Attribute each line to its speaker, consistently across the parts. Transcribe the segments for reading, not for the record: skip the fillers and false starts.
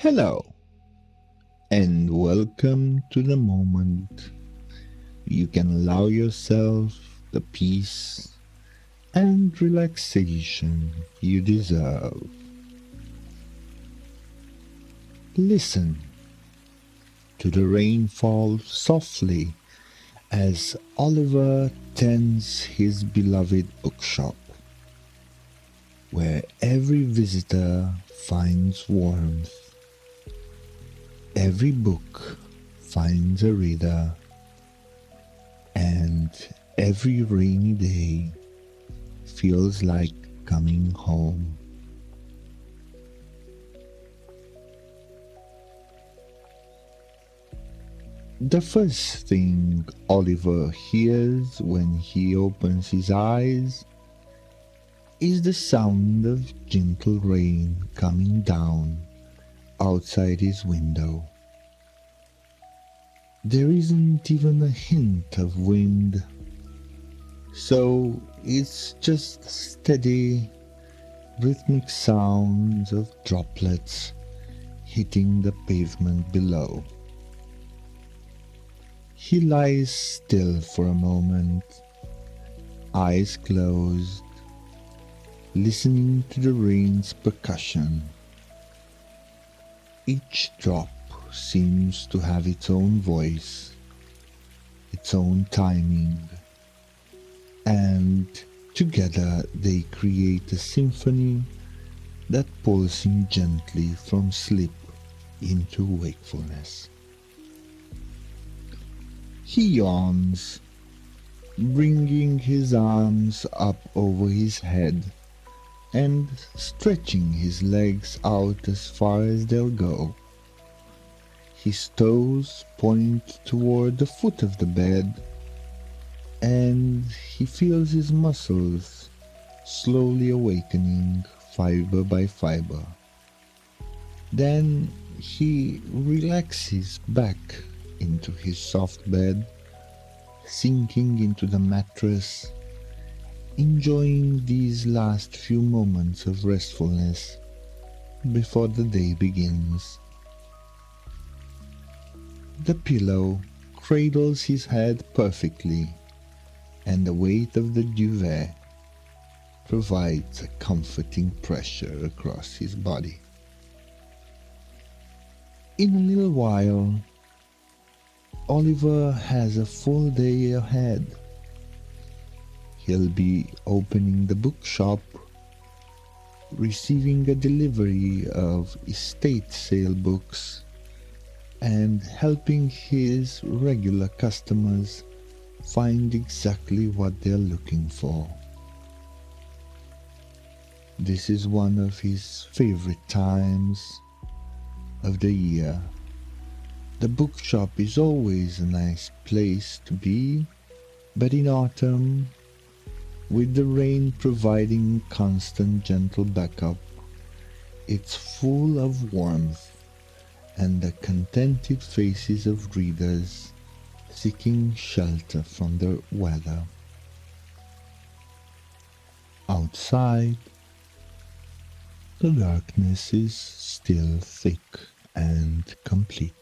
Speaker 1: Hello, and welcome to the moment you can allow yourself the peace and relaxation you deserve. Listen to the rain fall softly as Oliver tends his beloved bookshop, where every visitor finds warmth, every book finds a reader, and every rainy day feels like coming home. The first thing Oliver hears when he opens his eyes is the sound of gentle rain coming down outside his window. There isn't even a hint of wind, so it's just steady, rhythmic sounds of droplets hitting the pavement below. He lies still for a moment, eyes closed, listening to the rain's percussion. Each drop seems to have its own voice, its own timing, and together they create a symphony that pulls him gently from sleep into wakefulness. He yawns, bringing his arms up over his head and stretching his legs out as far as they'll go. His toes point toward the foot of the bed, and he feels his muscles slowly awakening fiber by fiber. Then he relaxes back into his soft bed, sinking into the mattress, enjoying these last few moments of restfulness before the day begins. The pillow cradles his head perfectly, and the weight of the duvet provides a comforting pressure across his body. In a little while, Oliver has a full day ahead. He'll be opening the bookshop, receiving a delivery of estate sale books, and helping his regular customers find exactly what they're looking for. This is one of his favorite times of the year. The bookshop is always a nice place to be, but in autumn, with the rain providing constant gentle backup, it's full of warmth and the contented faces of readers seeking shelter from the weather. Outside, the darkness is still thick and complete.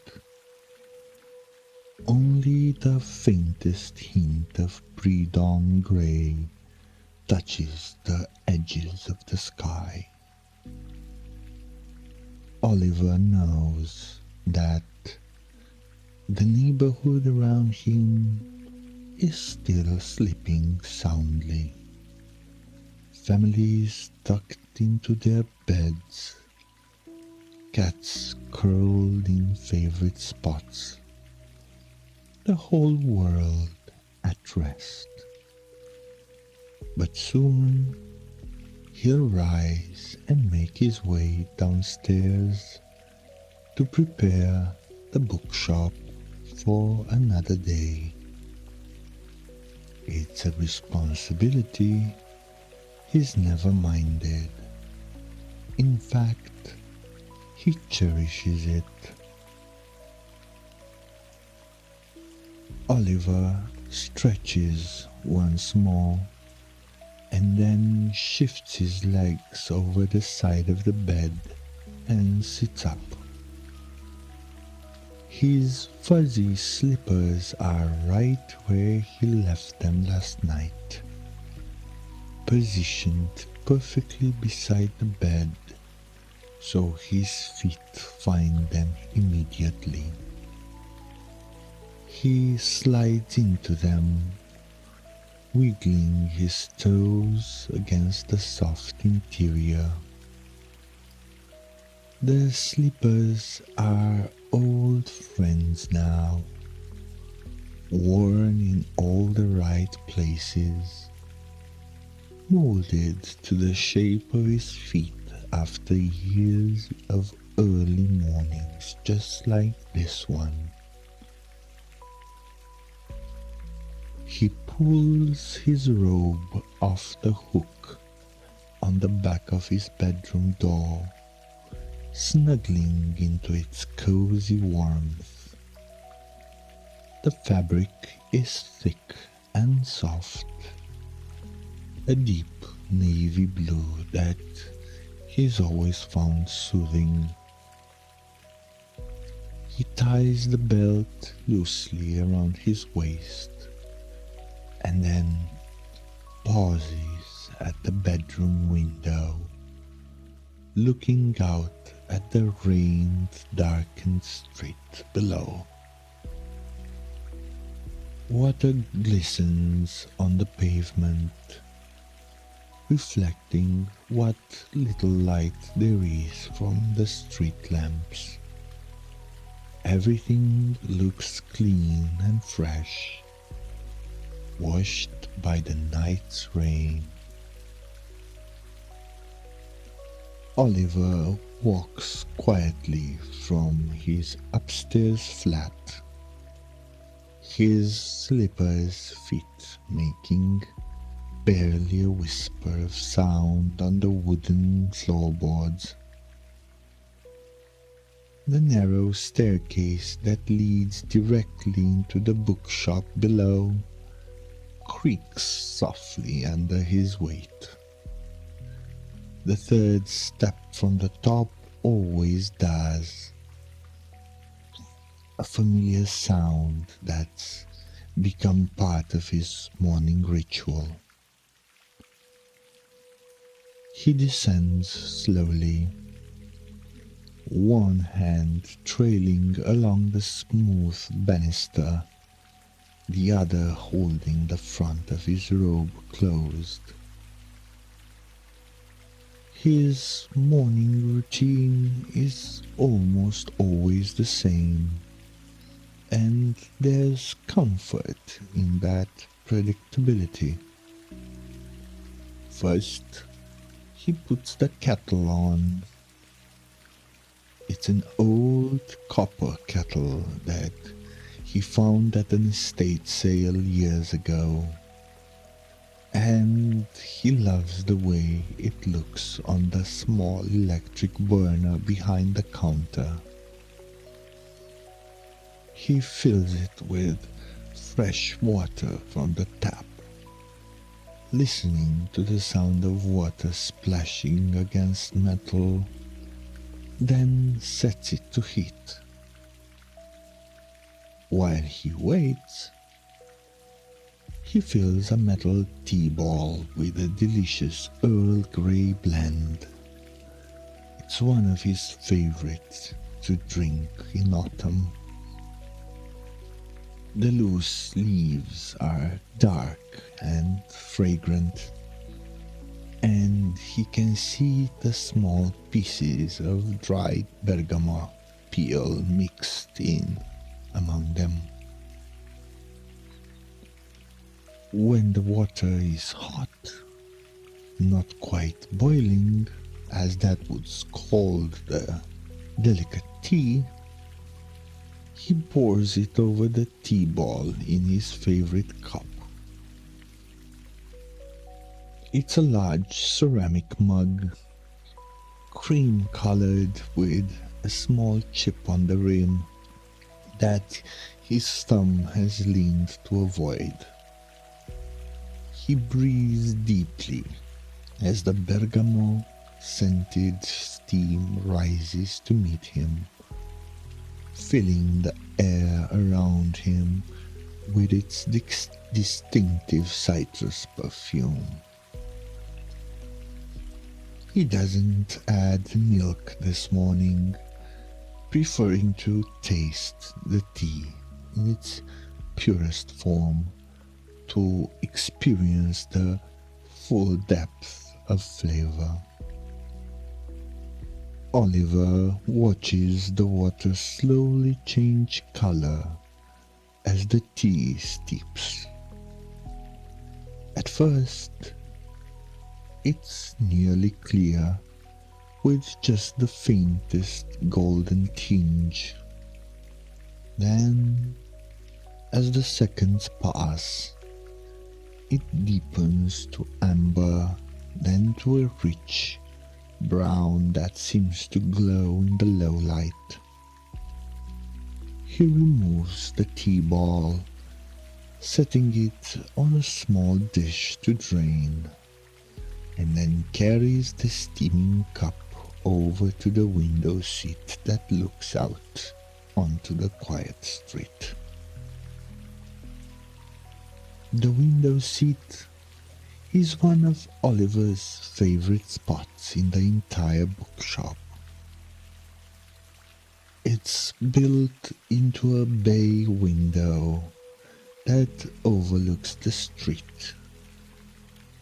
Speaker 1: Only the faintest hint of pre-dawn grey touches the edges of the sky. Oliver knows that the neighborhood around him is still sleeping soundly. Families tucked into their beds, cats curled in favorite spots, the whole world at rest. But soon he'll rise and make his way downstairs to prepare the bookshop for another day. It's a responsibility he's never minded. In fact, he cherishes it. Oliver stretches once more and then shifts his legs over the side of the bed and sits up. His fuzzy slippers are right where he left them last night, positioned perfectly beside the bed so his feet find them immediately. He slides into them, wiggling his toes against the soft interior. The slippers are old friends now, worn in all the right places, molded to the shape of his feet after years of early mornings just like this one. He pulls his robe off the hook on the back of his bedroom door, snuggling into its cozy warmth. The fabric is thick and soft, a deep navy blue that he's always found soothing. He ties the belt loosely around his waist and then pauses at the bedroom window, looking out at the rain-darkened street below. Water glistens on the pavement, reflecting what little light there is from the street lamps. Everything looks clean and fresh, washed by the night's rain. Oliver walks quietly from his upstairs flat, his slippers' feet making barely a whisper of sound on the wooden floorboards. The narrow staircase that leads directly into the bookshop below creaks softly under his weight. The third step from the top always does. A familiar sound that's become part of his morning ritual. He descends slowly, one hand trailing along the smooth banister, the other holding the front of his robe closed. His morning routine is almost always the same, and there's comfort in that predictability. First, he puts the kettle on. It's an old copper kettle that he found at an estate sale years ago, and he loves the way it looks on the small electric burner behind the counter. He fills it with fresh water from the tap, listening to the sound of water splashing against metal, then sets it to heat. While he waits, he fills a metal tea ball with a delicious Earl Grey blend. It's one of his favorites to drink in autumn. The loose leaves are dark and fragrant, and he can see the small pieces of dried bergamot peel mixed in among them. When the water is hot, not quite boiling, as that would scald the delicate tea, he pours it over the tea ball in his favorite cup. It's a large ceramic mug, cream-colored with a small chip on the rim that his thumb has leaned to avoid. He breathes deeply as the bergamot-scented steam rises to meet him. filling the air around him with its distinctive citrus perfume. He doesn't add milk this morning, preferring to taste the tea in its purest form to experience the full depth of flavor. Oliver watches the water slowly change color as the tea steeps. At first, it's nearly clear with just the faintest golden tinge. Then, as the seconds pass, it deepens to amber, then to a rich brown that seems to glow in the low light. He removes the tea ball, setting it on a small dish to drain, and then carries the steaming cup over to the window seat that looks out onto the quiet street. The window seat is one of Oliver's favorite spots in the entire bookshop. It's built into a bay window that overlooks the street,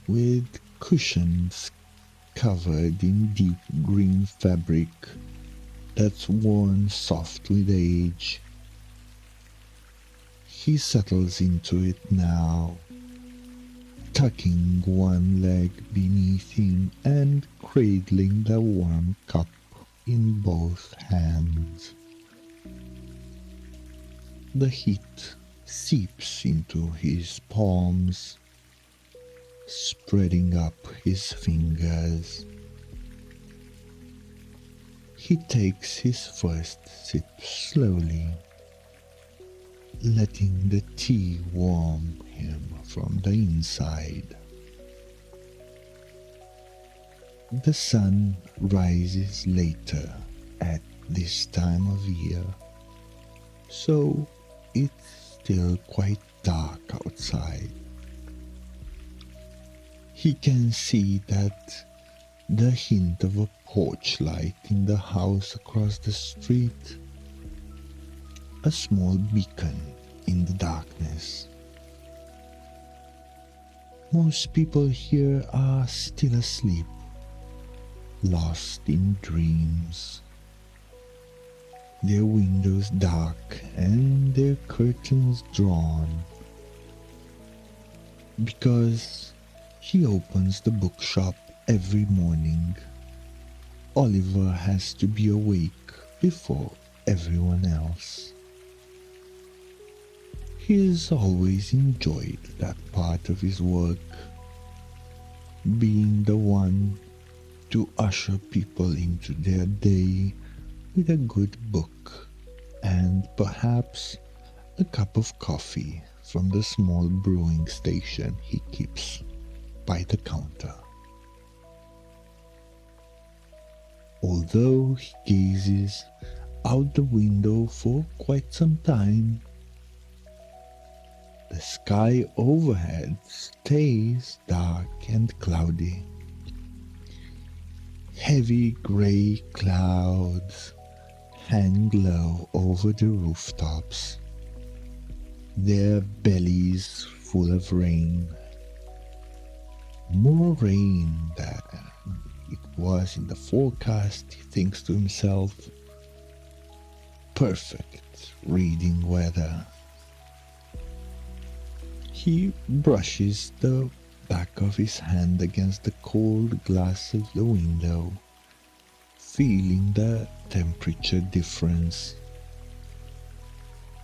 Speaker 1: with cushions covered in deep green fabric that's worn soft with age. He settles into it now, tucking one leg beneath him and cradling the warm cup in both hands. The heat seeps into his palms, spreading up his fingers. He takes his first sip slowly, letting the tea warm him from the inside. The sun rises later at this time of year, so it's still quite dark outside. He can see that the hint of a porch light in the house across the street, a small beacon in the darkness. Most people here are still asleep, lost in dreams. Their windows dark and their curtains drawn. Because he opens the bookshop every morning, Oliver has to be awake before everyone else. He has always enjoyed that part of his work, being the one to usher people into their day with a good book and perhaps a cup of coffee from the small brewing station he keeps by the counter. Although he gazes out the window for quite some time, the sky overhead stays dark and cloudy. Heavy grey clouds hang low over the rooftops, their bellies full of rain. More rain than it was in the forecast, he thinks to himself. Perfect reading weather. He brushes the back of his hand against the cold glass of the window, feeling the temperature difference.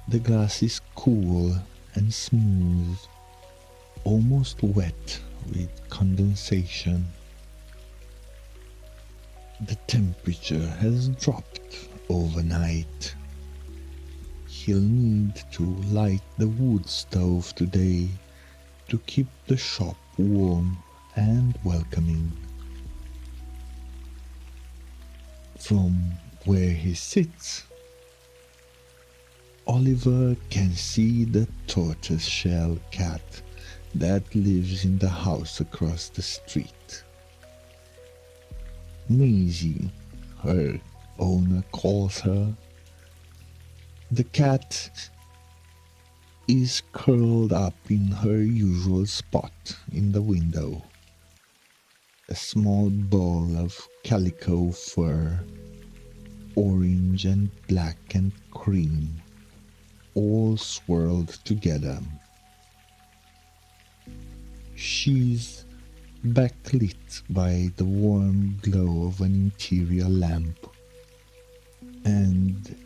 Speaker 1: The glass is cool and smooth, almost wet with condensation. The temperature has dropped overnight. He'll need to light the wood stove today to keep the shop warm and welcoming. From where he sits, Oliver can see the tortoise-shell cat that lives in the house across the street. Maisie, her owner calls her. The cat is curled up in her usual spot in the window, a small ball of calico fur, orange and black and cream, all swirled together. She's backlit by the warm glow of an interior lamp, and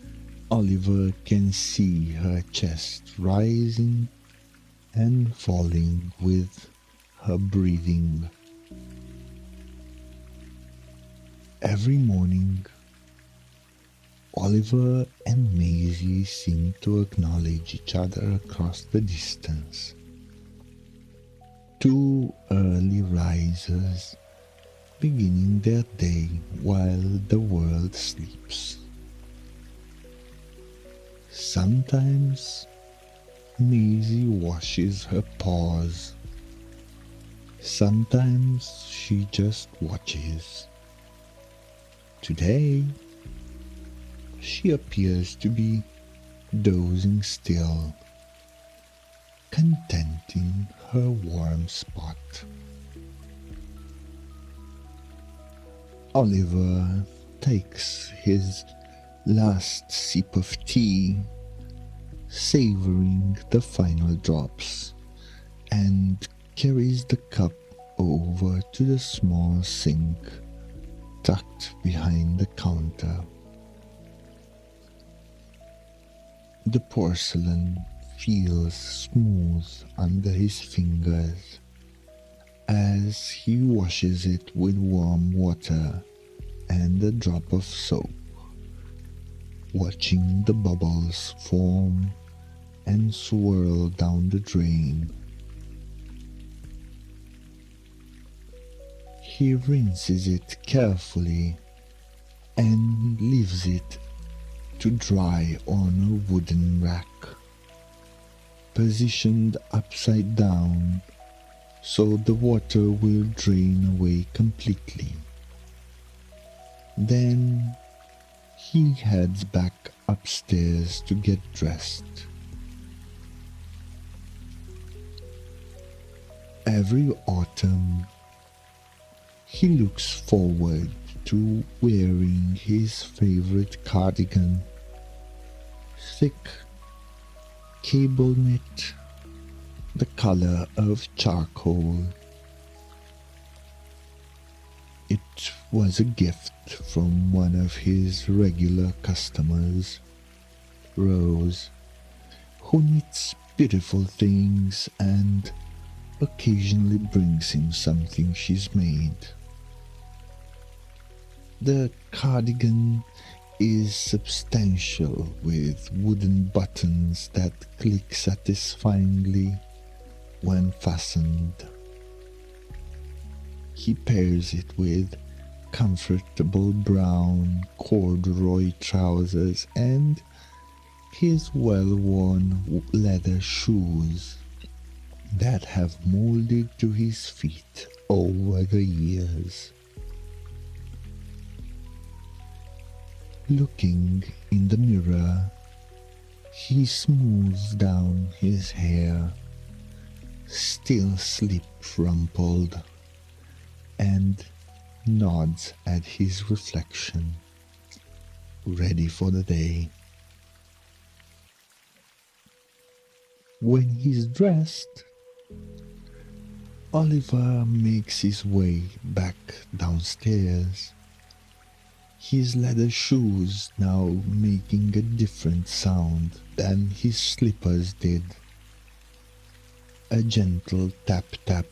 Speaker 1: Oliver can see her chest rising and falling with her breathing. Every morning, Oliver and Maisie seem to acknowledge each other across the distance. Two early risers beginning their day while the world sleeps. Sometimes Maisie washes her paws. Sometimes she just watches. Today, she appears to be dozing still, content in her warm spot. Oliver takes his last sip of tea, savoring the final drops, and carries the cup over to the small sink tucked behind the counter. The porcelain feels smooth under his fingers as he washes it with warm water and a drop of soap, watching the bubbles form and swirl down the drain. He rinses it carefully and leaves it to dry on a wooden rack, positioned upside down so the water will drain away completely. Then he heads back upstairs to get dressed. Every autumn, he looks forward to wearing his favorite cardigan, thick, cable knit, the color of charcoal. It was a gift from one of his regular customers, Rose, who knits beautiful things and occasionally brings him something she's made. The cardigan is substantial with wooden buttons that click satisfyingly when fastened. He pairs it with comfortable brown corduroy trousers and his well-worn leather shoes that have molded to his feet over the years. Looking in the mirror, he smooths down his hair, still sleep-rumpled, and nods at his reflection, ready for the day. When he's dressed, Oliver makes his way back downstairs, his leather shoes now making a different sound than his slippers did. A gentle tap-tap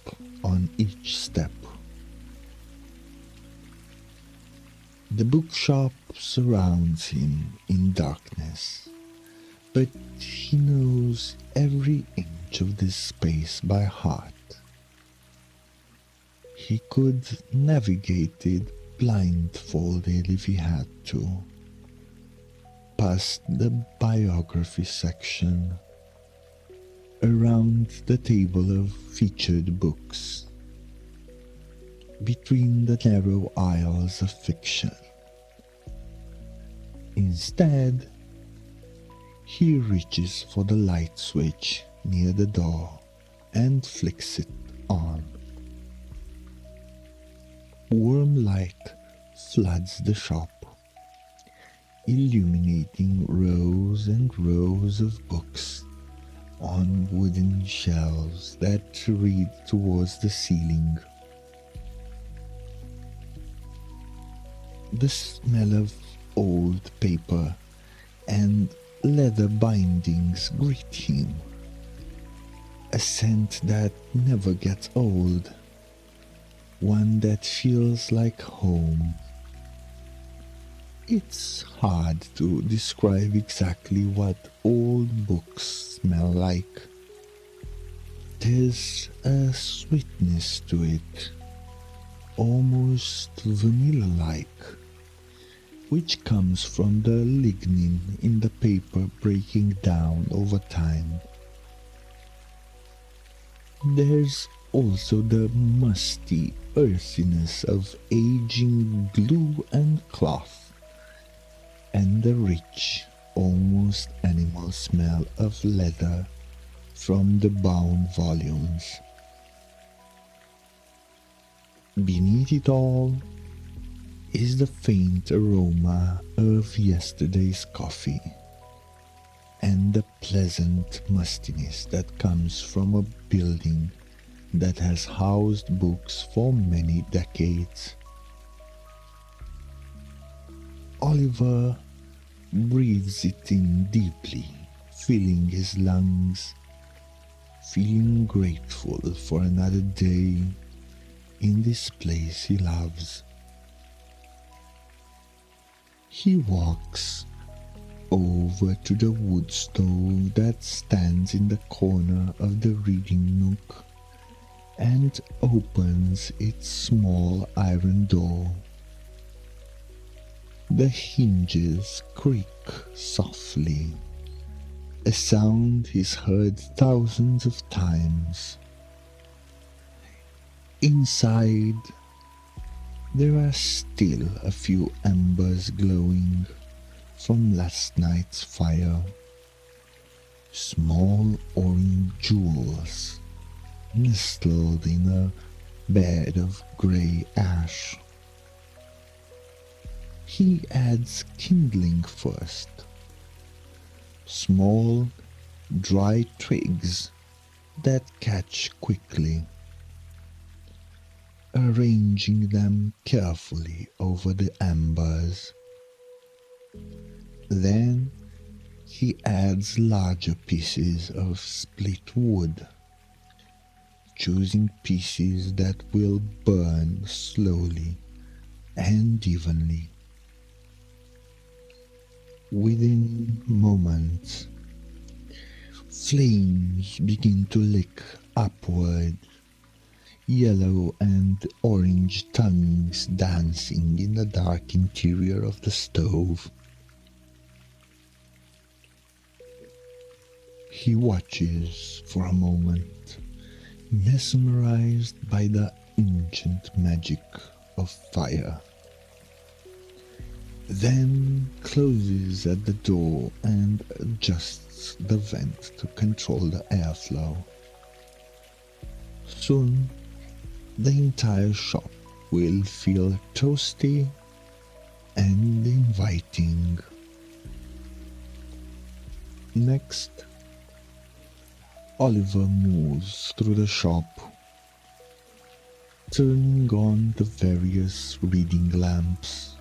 Speaker 1: on each step. The bookshop surrounds him in darkness, but he knows every inch of this space by heart. He could navigate it blindfolded if he had to. past the biography section, around the table of featured books, between the narrow aisles of fiction. Instead, he reaches for the light switch near the door and flicks it on. Warm light floods the shop, illuminating rows and rows of books on wooden shelves that read towards the ceiling. The smell of old paper and leather bindings greet him, a scent that never gets old, one that feels like home. It's hard to describe exactly what old books smell like. There's a sweetness to it, almost vanilla-like, which comes from the lignin in the paper breaking down over time. There's also the musty earthiness of aging glue and cloth, and the rich, almost animal smell of leather from the bound volumes. Beneath it all is the faint aroma of yesterday's coffee, and the pleasant mustiness that comes from a building that has housed books for many decades. Oliver breathes it in deeply, filling his lungs, feeling grateful for another day in this place he loves. He walks over to the wood stove that stands in the corner of the reading nook and opens its small iron door. The hinges creak softly, a sound he's heard thousands of times. Inside, there are still a few embers glowing from last night's fire, small orange jewels nestled in a bed of grey ash. He adds kindling first, small, dry twigs that catch quickly, arranging them carefully over the embers. Then he adds larger pieces of split wood, choosing pieces that will burn slowly and evenly. Within moments, flames begin to lick upward, yellow and orange tongues dancing in the dark interior of the stove. He watches for a moment, mesmerized by the ancient magic of fire. Then closes at the door and adjusts the vent to control the airflow. Soon, the entire shop will feel toasty and inviting. Next, Oliver moves through the shop, turning on the various reading lamps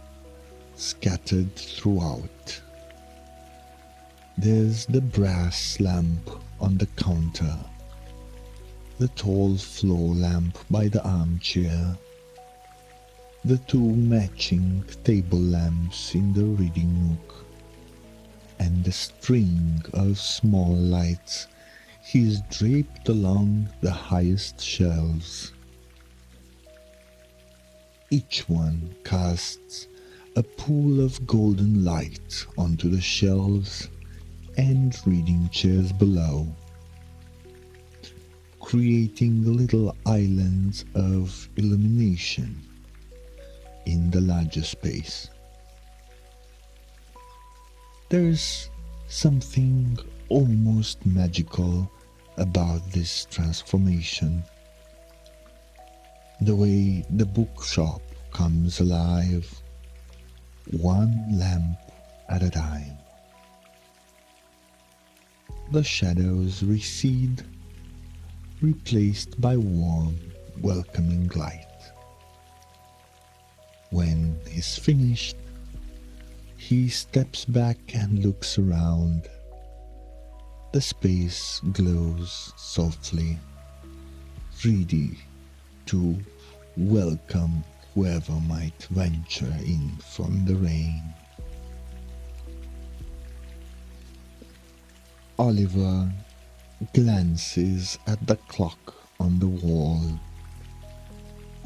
Speaker 1: scattered throughout. There's the brass lamp on the counter, the tall floor lamp by the armchair, the two matching table lamps in the reading nook, and the string of small lights he's draped along the highest shelves. Each one casts a pool of golden light onto the shelves and reading chairs below, creating little islands of illumination in the larger space. There's something almost magical about this transformation. The way the bookshop comes alive, one lamp at a time. The shadows recede, replaced by warm, welcoming light. When he's finished, he steps back and looks around. The space glows softly, ready to welcome whoever might venture in from the rain. Oliver glances at the clock on the wall.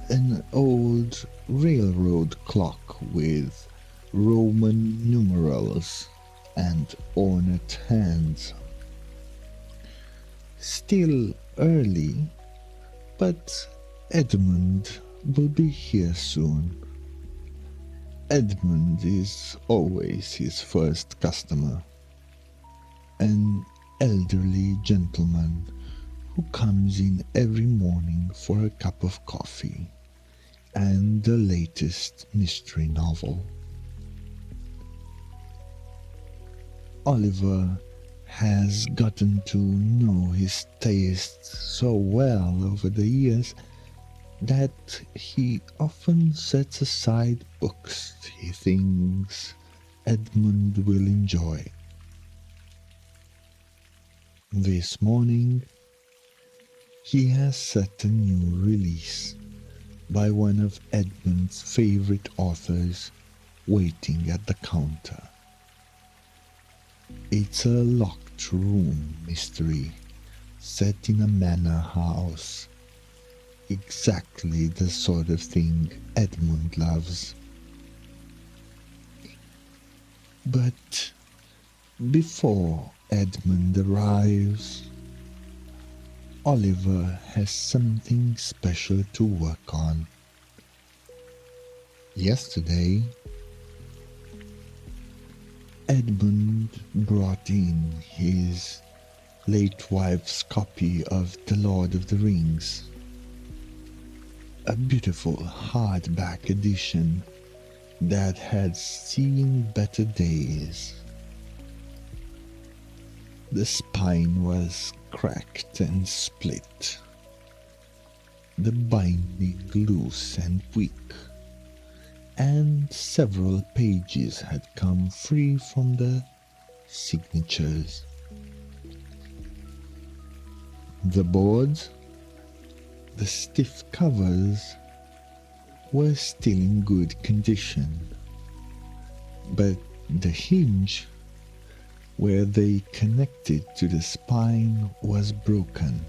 Speaker 1: An old railroad clock with Roman numerals and ornate hands. Still early, but Edmund will be here soon. Edmund is always his first customer, an elderly gentleman who comes in every morning for a cup of coffee and the latest mystery novel. Oliver has gotten to know his tastes so well over the years that he often sets aside books he thinks Edmund will enjoy. This morning, he has set a new release by one of Edmund's favorite authors waiting at the counter. It's a locked room mystery set in a manor house, exactly the sort of thing Edmund loves. But before Edmund arrives, Oliver has something special to work on. Yesterday, Edmund brought in his late wife's copy of The Lord of the Rings, a beautiful hardback edition that had seen better days. The spine was cracked and split, the binding loose and weak, and several pages had come free from the signatures. The boards, the stiff covers, were still in good condition, but the hinge where they connected to the spine was broken.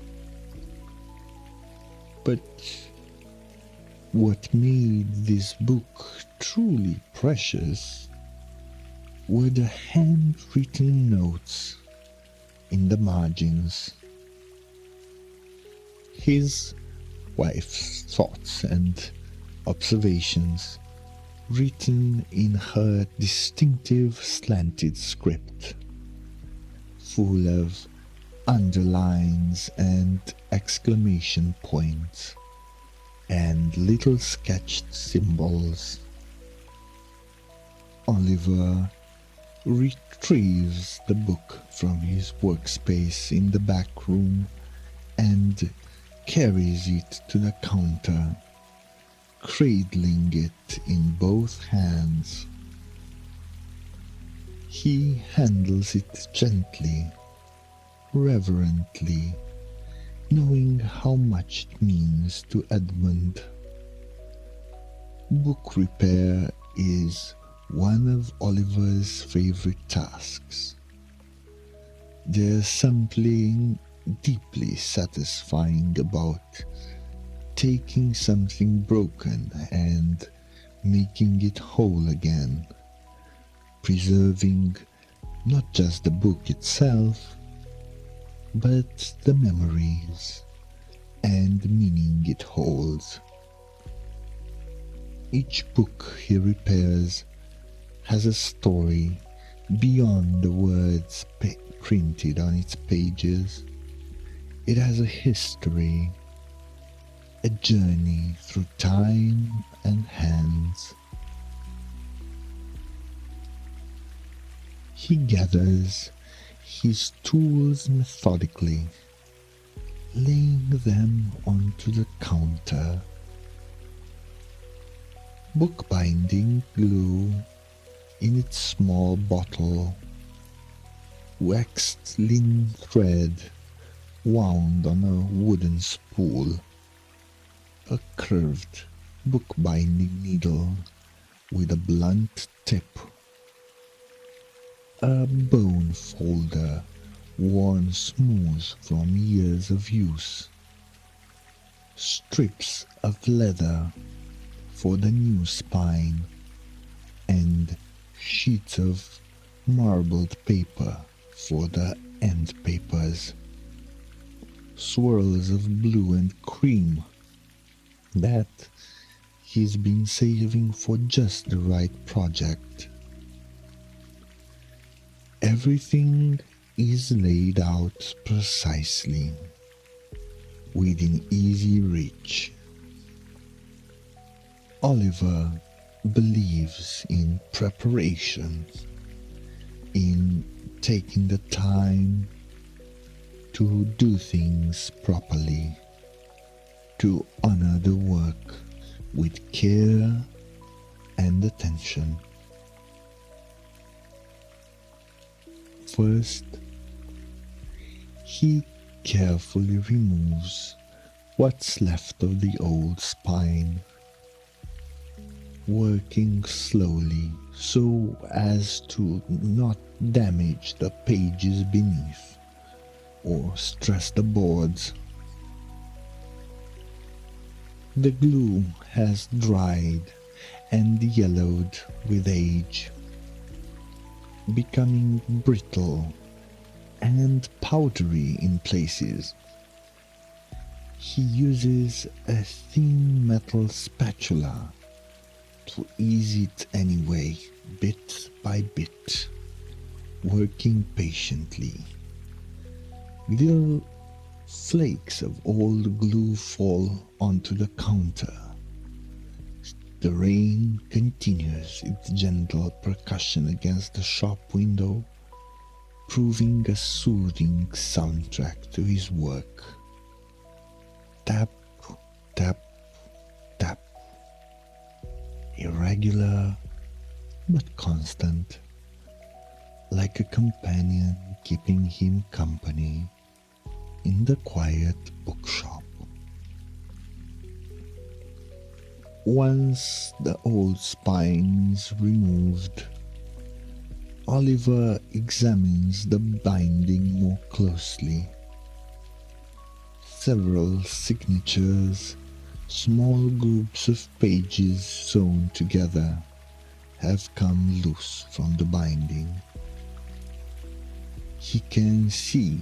Speaker 1: But what made this book truly precious were the handwritten notes in the margins. His wife's thoughts and observations written in her distinctive slanted script, full of underlines and exclamation points and little sketched symbols. Oliver retrieves the book from his workspace in the back room and carries it to the counter, cradling it in both hands. He handles it gently, reverently, knowing how much it means to Edmund. Book repair is one of Oliver's favorite tasks. There's something deeply satisfying about taking something broken and making it whole again, preserving not just the book itself, but the memories and meaning it holds. Each book he repairs has a story beyond the words printed on its pages. It has a history, a journey through time and hands. He gathers his tools methodically, laying them onto the counter. Bookbinding glue in its small bottle, waxed linen thread wound on a wooden spool, a curved bookbinding needle with a blunt tip, a bone folder worn smooth from years of use, strips of leather for the new spine, and sheets of marbled paper for the end papers, swirls of blue and cream that he's been saving for just the right project. Everything is laid out precisely, within easy reach. Oliver believes in preparation, in taking the time to do things properly, to honor the work with care and attention. First, he carefully removes what's left of the old spine, working slowly so as to not damage the pages beneath or stress the boards. The glue has dried and yellowed with age, becoming brittle and powdery in places. He uses a thin metal spatula to ease it anyway, bit by bit, working patiently. Little flakes of old glue fall onto the counter. The rain continues its gentle percussion against the shop window, proving a soothing soundtrack to his work. Tap, tap, tap. Irregular but constant, like a companion keeping him company in the quiet bookshop. Once the old spine is removed, Oliver examines the binding more closely. Several signatures, small groups of pages sewn together, have come loose from the binding. He can see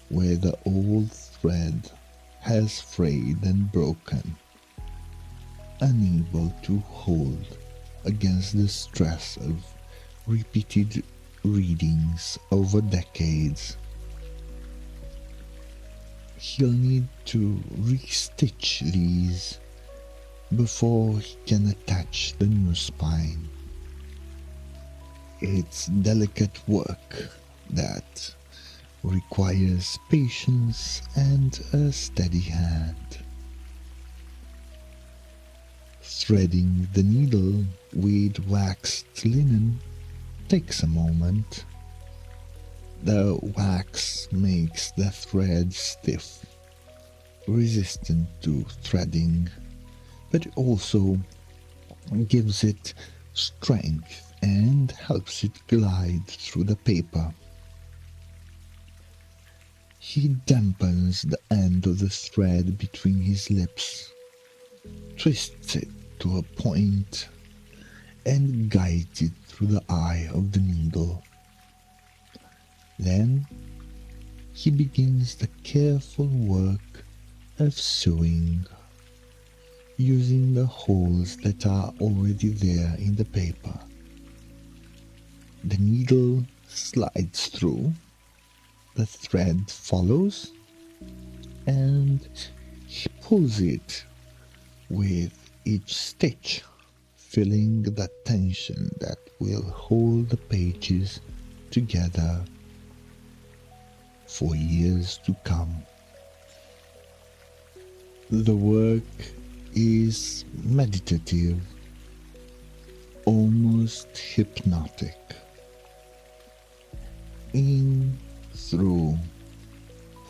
Speaker 1: where the old thread has frayed and broken, unable to hold against the stress of repeated readings over decades. He'll need to restitch these before he can attach the new spine. It's delicate work that requires patience and a steady hand. Threading the needle with waxed linen takes a moment. The wax makes the thread stiff, resistant to threading, but also gives it strength and helps it glide through the paper. He dampens the end of the thread between his lips, twists it to a point, and guides it through the eye of the needle. Then he begins the careful work of sewing, using the holes that are already there in the paper. The needle slides through, the thread follows, and he pulls it with each stitch, feeling the tension that will hold the pages together for years to come. The work is meditative, almost hypnotic. In, through,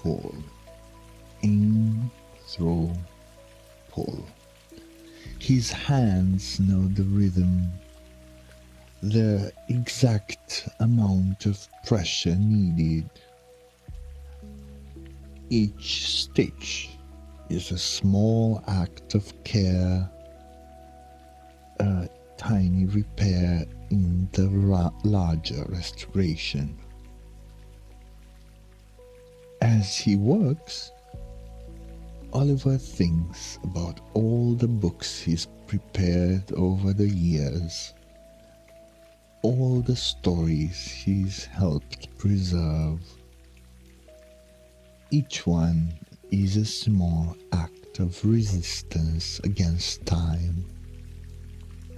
Speaker 1: pull. In, through, pull. His hands know the rhythm, the exact amount of pressure needed. Each stitch is a small act of care, a tiny repair in the larger restoration. As he works, Oliver thinks about all the books he's prepared over the years, all the stories he's helped preserve. Each one is a small act of resistance against time,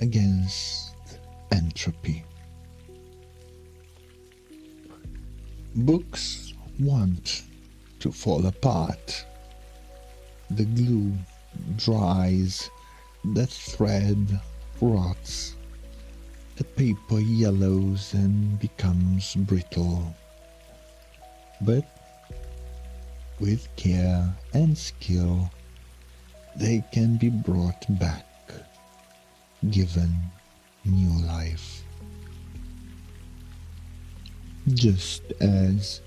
Speaker 1: against entropy. Books want to fall apart. The glue dries, the thread rots, the paper yellows and becomes brittle. But with care and skill, they can be brought back, given new life. Just as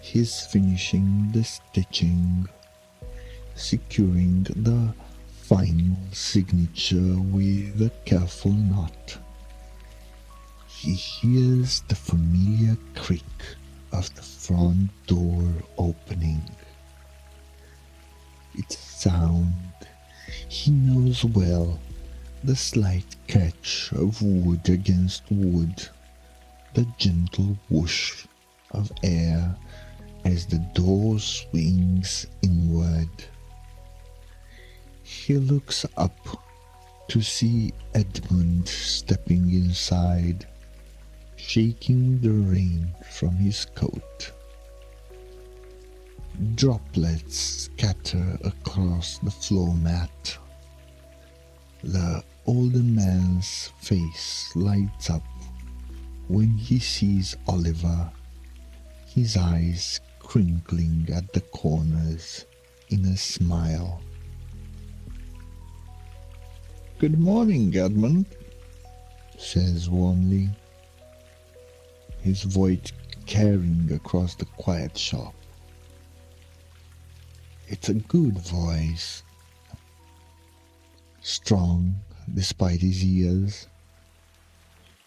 Speaker 1: he's finishing the stitching, securing the final signature with a careful knot, he hears the familiar creak of the front door opening. Its sound he knows well, the slight catch of wood against wood, the gentle whoosh of air as the door swings inward. He looks up to see Edmund stepping inside, shaking the rain from his coat. Droplets scatter across the floor mat. The older man's face lights up when he sees Oliver, his eyes crinkling at the corners in a smile. "Good morning, Edmund," says warmly, his voice carrying across the quiet shop. It's a good voice, strong despite his years.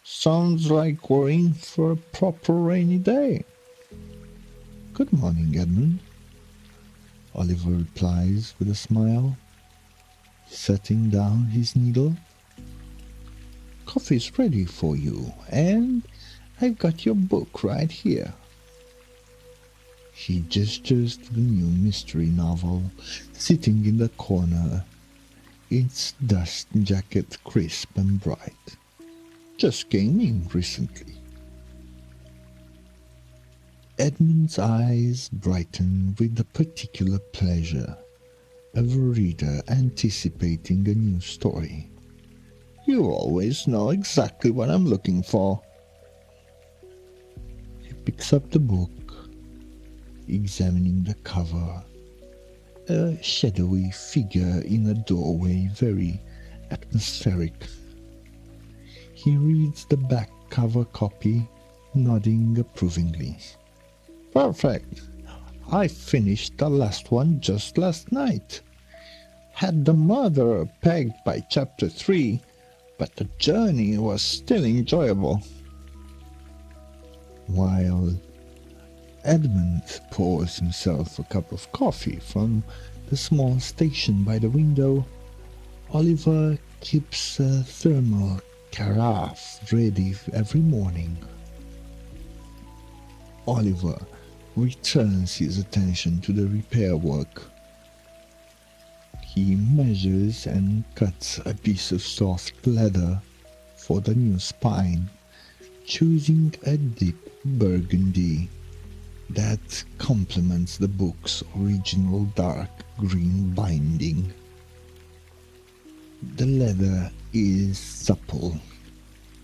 Speaker 1: "Sounds like we're in for a proper rainy day." "Good morning, Edmund," Oliver replies with a smile, setting down his needle. "Coffee's ready for you, and I've got your book right here." He gestures to the new mystery novel sitting in the corner, its dust jacket crisp and bright. "Just came in recently." Edmund's eyes brighten with the particular pleasure of a reader anticipating a new story. "You always know exactly what I'm looking for." He picks up the book, examining the cover. A shadowy figure in a doorway, very atmospheric. He reads the back cover copy, nodding approvingly. "Perfect. I finished the last one just last night. Had the murderer pegged by chapter 3, but the journey was still enjoyable. While Edmund pours himself a cup of coffee from the small station by the window, Oliver keeps a thermal carafe ready every morning. Oliver returns his attention to the repair work. He measures and cuts a piece of soft leather for the new spine, choosing a deep burgundy that complements the book's original dark green binding. The leather is supple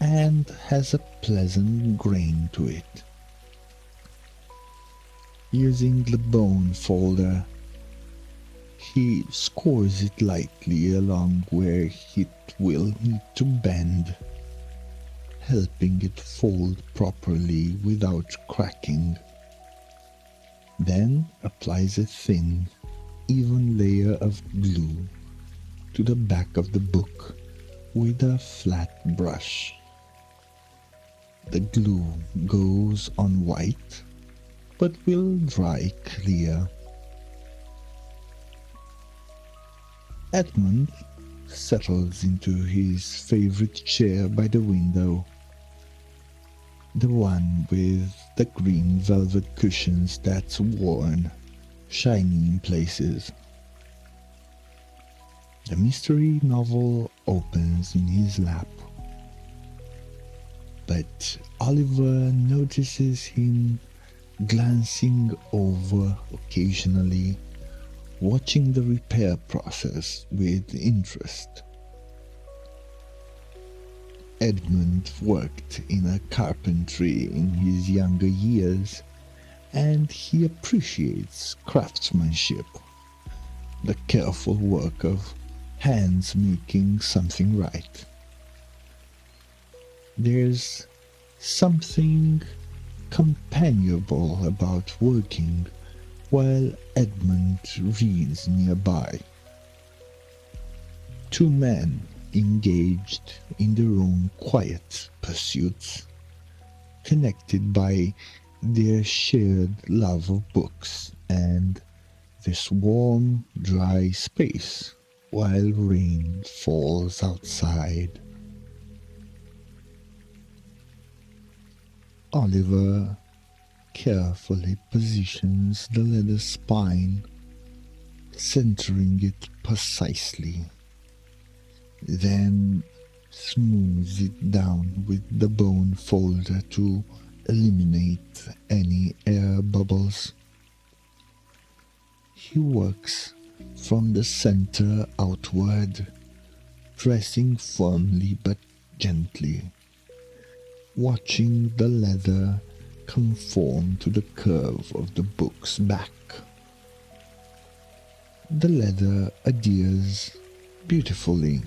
Speaker 1: and has a pleasant grain to it. Using the bone folder, he scores it lightly along where it will need to bend, helping it fold properly without cracking. Then applies a thin, even layer of glue to the back of the book with a flat brush. The glue goes on white, but will dry clear. Edmund settles into his favorite chair by the window, the one with the green velvet cushions that's worn, shiny in places. The mystery novel opens in his lap, but Oliver notices him glancing over occasionally, watching the repair process with interest. Edmund worked in a carpentry in his younger years, and he appreciates craftsmanship, the careful work of hands making something right. There's something companionable about working while Edmund reads nearby. Two men engaged in their own quiet pursuits, connected by their shared love of books and this warm, dry space while rain falls outside. Oliver carefully positions the leather spine, centering it precisely, then smooths it down with the bone folder to eliminate any air bubbles. He works from the center outward, pressing firmly but gently, watching the leather conform to the curve of the book's back. The leather adheres beautifully,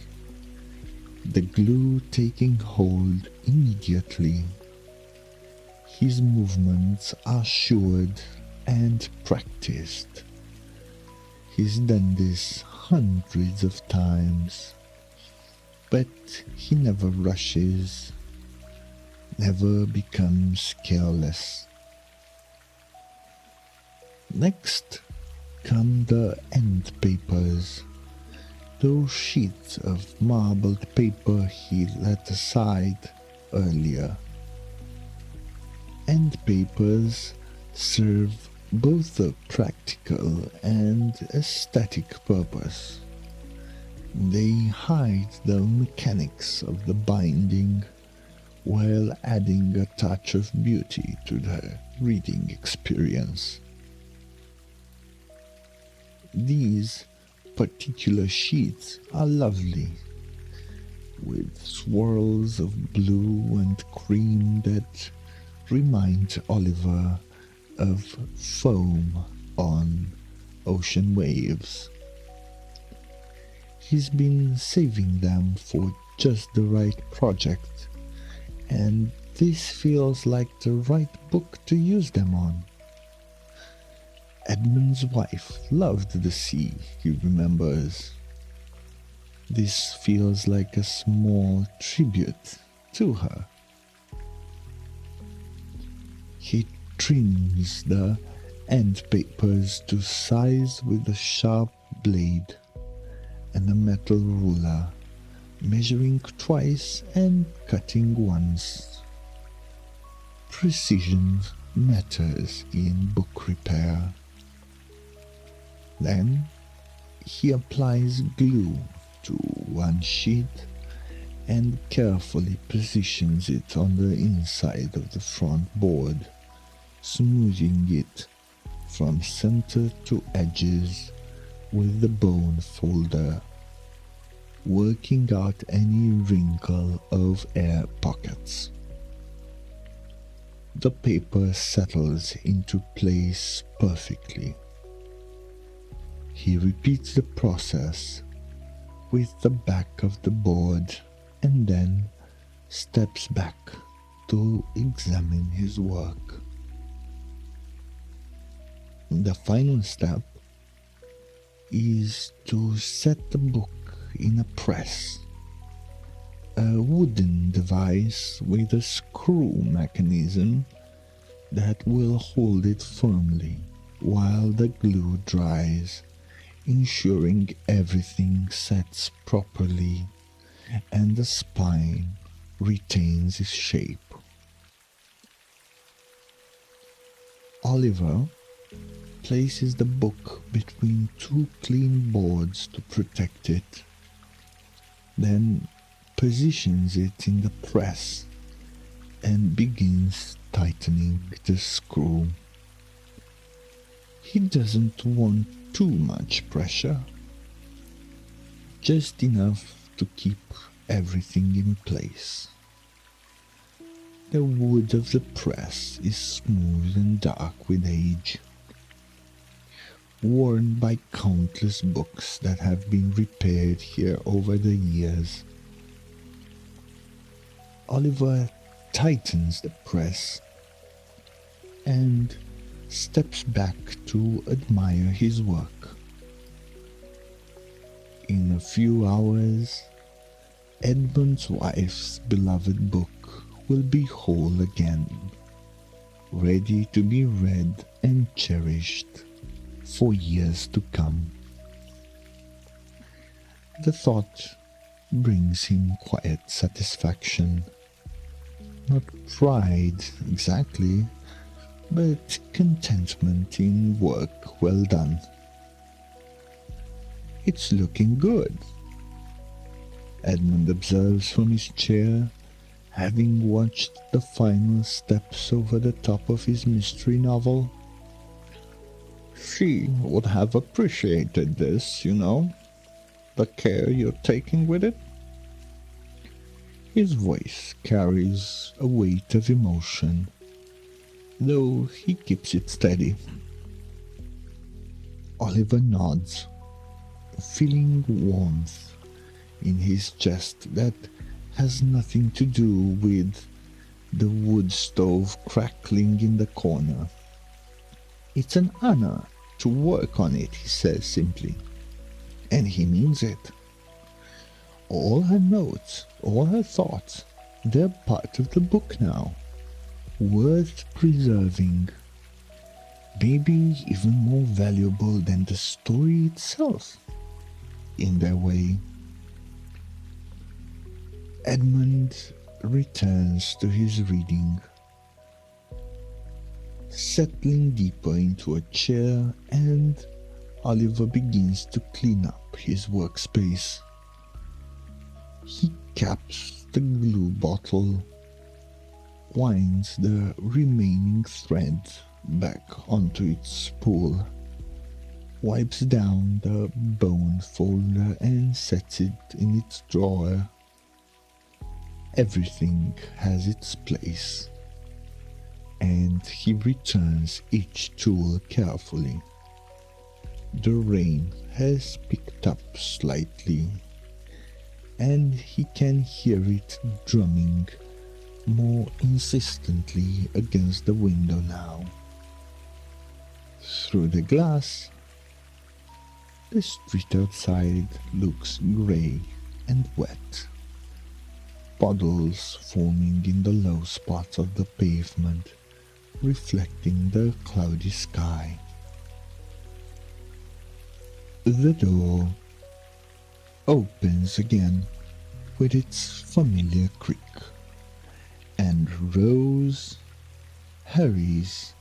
Speaker 1: the glue taking hold immediately. His movements are assured and practiced. He's done this hundreds of times, but he never rushes, never becomes careless. Next come the end papers, those sheets of marbled paper he let aside earlier. End papers serve both a practical and aesthetic purpose. They hide the mechanics of the binding while adding a touch of beauty to the reading experience. These particular sheets are lovely, with swirls of blue and cream that remind Oliver of foam on ocean waves. He's been saving them for just the right project, and this feels like the right book to use them on. Edmund's wife loved the sea, he remembers. This feels like a small tribute to her. He trims the end papers to size with a sharp blade and a metal ruler, measuring twice and cutting once. Precision matters in book repair. Then he applies glue to one sheet and carefully positions it on the inside of the front board, smoothing it from center to edges with the bone folder, working out any wrinkle of air pockets. The paper settles into place perfectly. He repeats the process with the back of the board and then steps back to examine his work. The final step is to set the book in a press, a wooden device with a screw mechanism that will hold it firmly while the glue dries, ensuring everything sets properly and the spine retains its shape. Oliver places the book between two clean boards to protect it, then positions it in the press and begins tightening the screw. He doesn't want too much pressure, just enough to keep everything in place. The wood of the press is smooth and dark with age, worn by countless books that have been repaired here over the years. Oliver tightens the press and steps back to admire his work. In a few hours, Edmund's wife's beloved book will be whole again, ready to be read and cherished for years to come. The thought brings him quiet satisfaction. Not pride exactly, but contentment in work well done. It's looking good, Edmund observes from his chair, having watched the final steps over the top of his mystery novel. She would have appreciated this, you know, the care you're taking with it. His voice carries a weight of emotion, though he keeps it steady. Oliver nods, feeling warmth in his chest that has nothing to do with the wood stove crackling in the corner. It's an honor to work on it, he says simply, and he means it. All her notes, all her thoughts, they're part of the book now, worth preserving, maybe even more valuable than the story itself, in their way. Edmund returns to his reading, settling deeper into a chair, and Oliver begins to clean up his workspace. He caps the glue bottle, winds the remaining thread back onto its spool, wipes down the bone folder and sets it in its drawer. Everything has its place, and he returns each tool carefully. The rain has picked up slightly, and he can hear it drumming more insistently against the window now. Through the glass, the street outside looks grey and wet, puddles forming in the low spots of the pavement, reflecting the cloudy sky. The door opens again with its familiar creak, and Rose hurries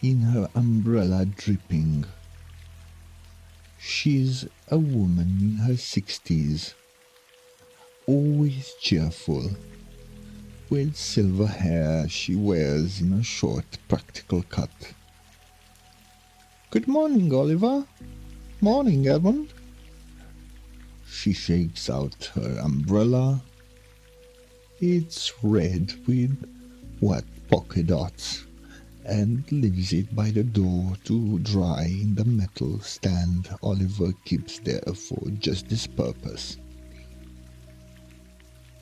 Speaker 1: in, her umbrella dripping. She's a woman in her 60s, always cheerful, with silver hair she wears in a short practical cut. "Good morning, Oliver." "Morning, Edmund." She shakes out her umbrella. It's red with wet polka dots, and leaves it by the door to dry in the metal stand Oliver keeps there for just this purpose.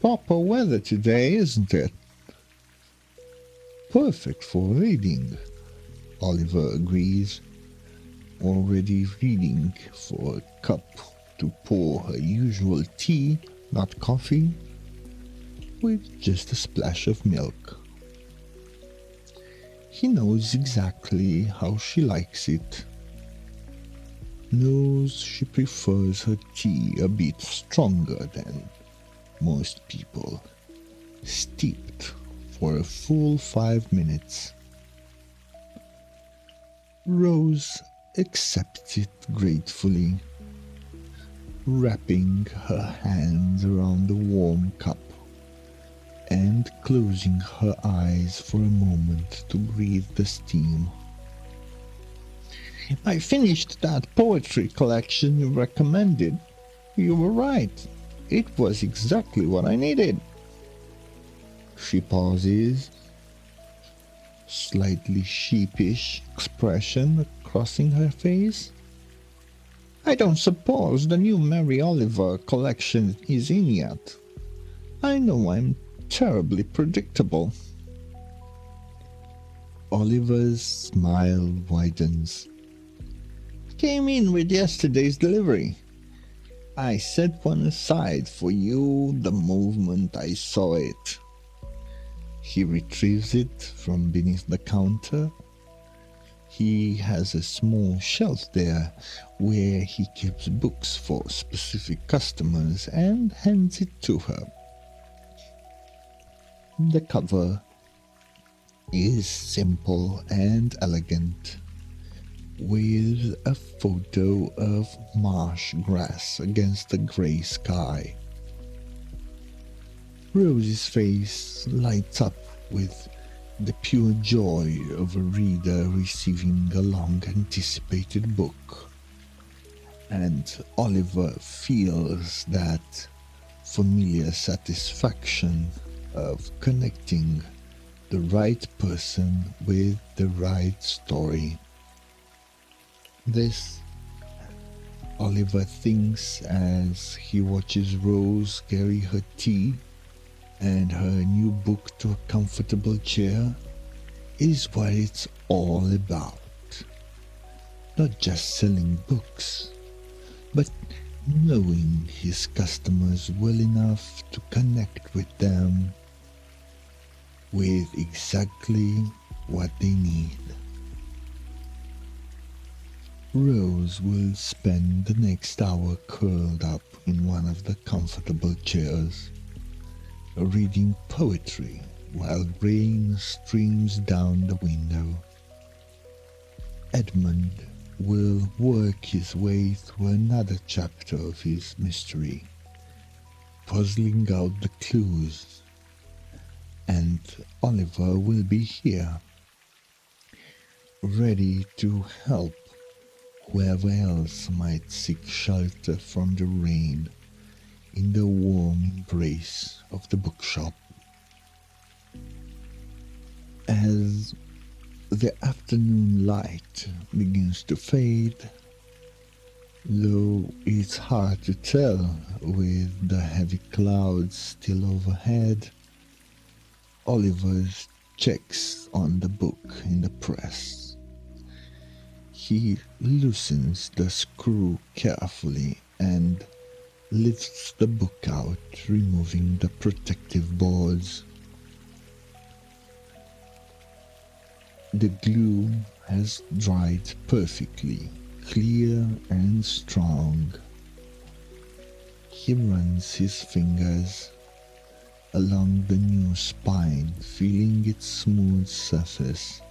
Speaker 1: "Proper weather today, isn't it?" "Perfect for reading," Oliver agrees, already reading for a cup to pour her usual tea, not coffee, with just a splash of milk. He knows exactly how she likes it. Knows she prefers her tea a bit stronger than most people, steeped for a full 5 minutes. Rose accepts it gratefully, wrapping her hands around the warm cup and closing her eyes for a moment to breathe the steam. "I finished that poetry collection you recommended. You were right. It was exactly what I needed." She pauses, slightly sheepish expression crossing her face. "I don't suppose the new Mary Oliver collection is in yet. I know I'm terribly predictable." Oliver's smile widens. "Came in with yesterday's delivery. I set one aside for you the moment I saw it." He retrieves it from beneath the counter. He has a small shelf there where he keeps books for specific customers and hands it to her. The cover is simple and elegant, with a photo of marsh grass against the grey sky. Rose's face lights up with the pure joy of a reader receiving a long-anticipated book, and Oliver feels that familiar satisfaction of connecting the right person with the right story. This, Oliver thinks as he watches Rose carry her tea and her new book to a comfortable chair, is what it's all about. Not just selling books, but knowing his customers well enough to connect with them with exactly what they need. Rose will spend the next hour curled up in one of the comfortable chairs, reading poetry while rain streams down the window. Edmund will work his way through another chapter of his mystery, puzzling out the clues, and Oliver will be here, ready to help whoever else might seek shelter from the rain in the warm embrace of the bookshop. As the afternoon light begins to fade, though it's hard to tell with the heavy clouds still overhead, Oliver checks on the book in the press. He loosens the screw carefully and lifts the book out, removing the protective boards. The glue has dried perfectly, clear and strong. He runs his fingers along the new spine, feeling its smooth surface,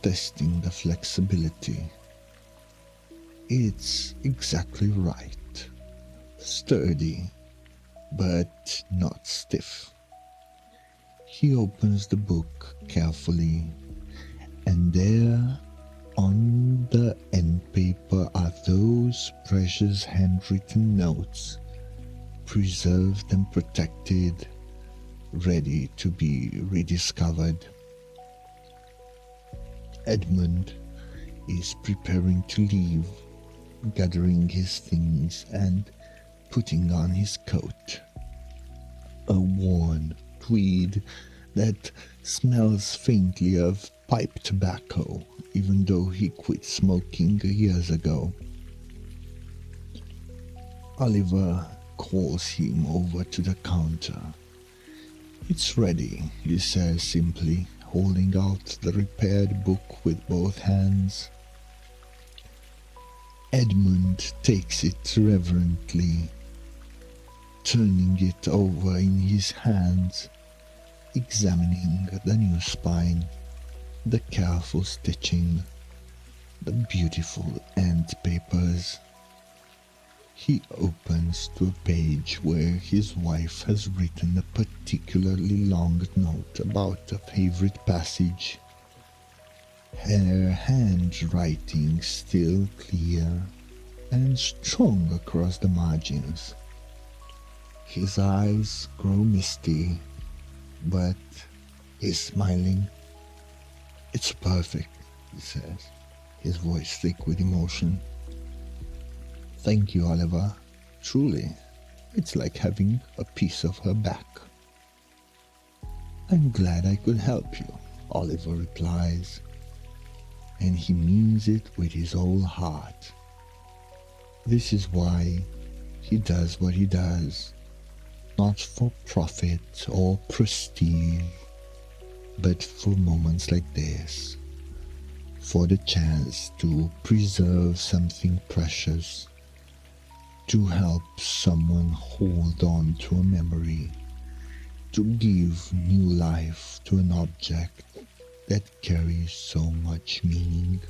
Speaker 1: testing the flexibility. It's exactly right. Sturdy, but not stiff. He opens the book carefully, and there on the end paper are those precious handwritten notes, preserved and protected, ready to be rediscovered. Edmund is preparing to leave, gathering his things and putting on his coat. A worn tweed that smells faintly of pipe tobacco, even though he quit smoking years ago. Oliver calls him over to the counter. "It's ready," he says simply, holding out the repaired book with both hands. Edmund takes it reverently, turning it over in his hands, examining the new spine, the careful stitching, the beautiful end papers. He opens to a page where his wife has written a particularly long note about a favorite passage. Her handwriting still clear and strong across the margins. His eyes grow misty, but he's smiling. "It's perfect," he says, his voice thick with emotion. "Thank you, Oliver. Truly, it's like having a piece of her back." "I'm glad I could help you," Oliver replies, and he means it with his whole heart. This is why he does what he does, not for profit or prestige, but for moments like this, for the chance to preserve something precious, to help someone hold on to a memory, to give new life to an object that carries so much meaning.